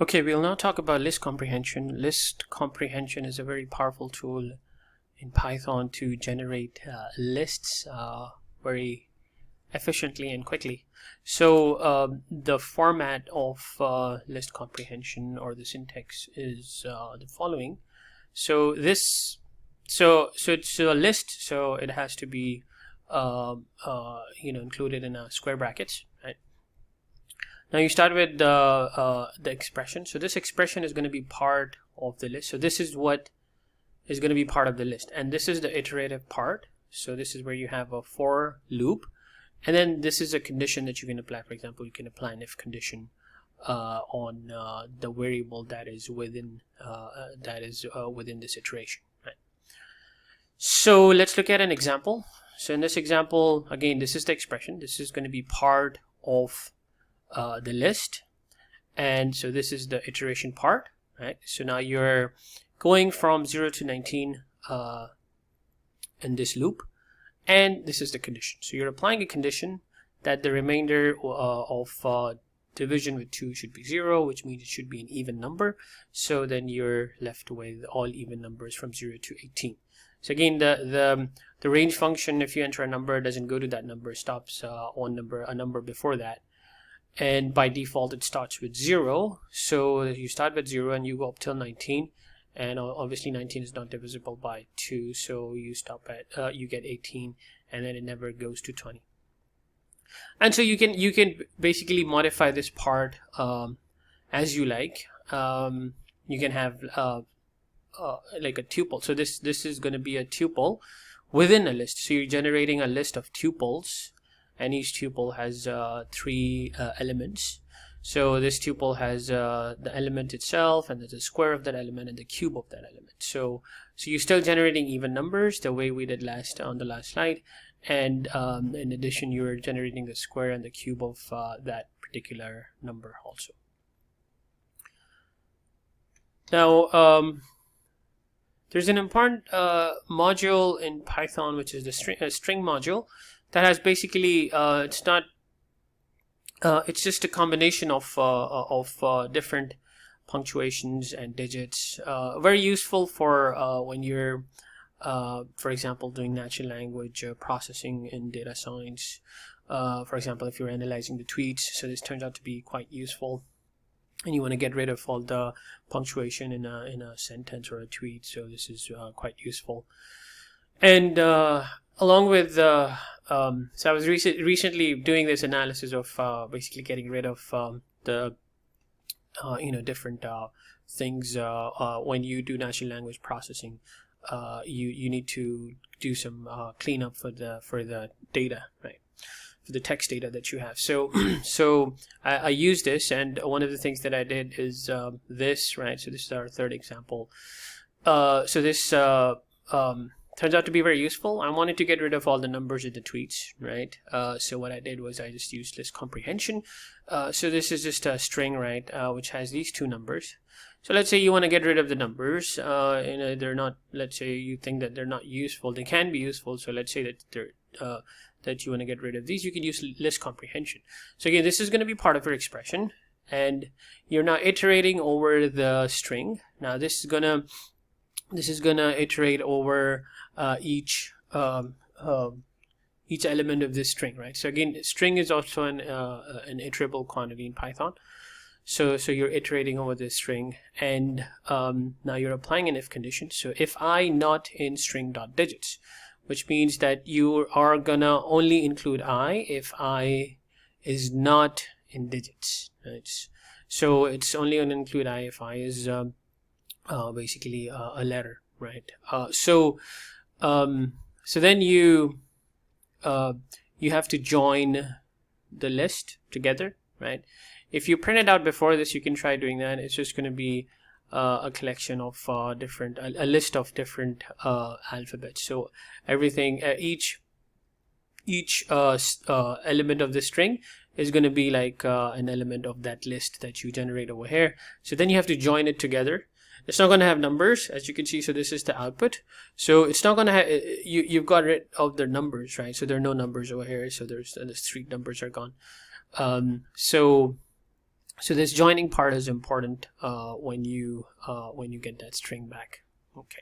Okay, we'll now talk about list comprehension. List comprehension is a very powerful tool in Python to generate lists very efficiently and quickly. So the format of list comprehension, or the syntax, is the following. So it's a list, so it has to be included in a square brackets, right? Now you start with the expression. So this expression is going to be part of the list. So this is what is going to be part of the list, and this is the iterative part. So this is where you have a for loop, and then this is a condition that you can apply. For example, you can apply an if condition on the variable that is within this iteration. Right? So let's look at an example. So in this example, again, this is the expression. This is going to be part of the list, and so this is the iteration part, right? So now you're going from 0 to 19 in this loop, and this is the condition. So you're applying a condition that the remainder of division with 2 should be 0, which means it should be an even number. So then you're left with all even numbers from 0 to 18. So again, the range function, if you enter a number, doesn't go to that number, stops on a number before that. And by default it starts with 0, so you start with 0 and you go up till 19, and obviously 19 is not divisible by 2, so you stop at you get 18, and then it never goes to 20. And so you can basically modify this part as you like. You can have like a tuple. So this is going to be a tuple within a list. So you're generating a list of tuples, and each tuple has 3 elements. So this tuple has the element itself, and there's a square of that element and the cube of that element. So you're still generating even numbers the way we did on the last slide, and in addition you're generating the square and the cube of that particular number also. Now there's an important module in Python, which is the string module. That has basically it's just a combination of different punctuations and digits. Very useful for when you're, for example, doing natural language processing in data science. For example, if you're analyzing the tweets, so this turns out to be quite useful, and you want to get rid of all the punctuation in a sentence or a tweet. So this is quite useful. And along with so I was recently doing this analysis of basically getting rid of the different things when you do natural language processing. You need to do some cleanup for the data, right? For the text data that you have. So I use this, and one of the things that I did is this, right? So this is our third example. So this turns out to be very useful. I wanted to get rid of all the numbers in the tweets, right? So what I did was I just used list comprehension. So this is just a string, right, which has these 2 numbers. So let's say you want to get rid of the numbers. They're not. Let's say you think that they're not useful. They can be useful. So let's say that that you want to get rid of these. You can use list comprehension. So again, this is going to be part of your expression, and you're now iterating over the string. Now this is gonna iterate over each element of this string, right? So again, string is also an iterable quantity in Python. So you're iterating over this string, and now you're applying an if condition. So if I not in string dot digits, which means that you are gonna only include I if I is not in digits, right? So it's only gonna include I if I is basically a letter, right? So then you have to join the list together, right? If you print it out before this, you can try doing that. It's just going to be a collection of a list of different alphabets. So everything, each element of the string is going to be like an element of that list that you generate over here. So then you have to join it together. It's not going to have numbers, as you can see. So this is the output. So it's not going to have, you've got rid of the numbers, right? So there are no numbers over here. So the 3 numbers are gone. So So this joining part is important when you get that string back. Okay.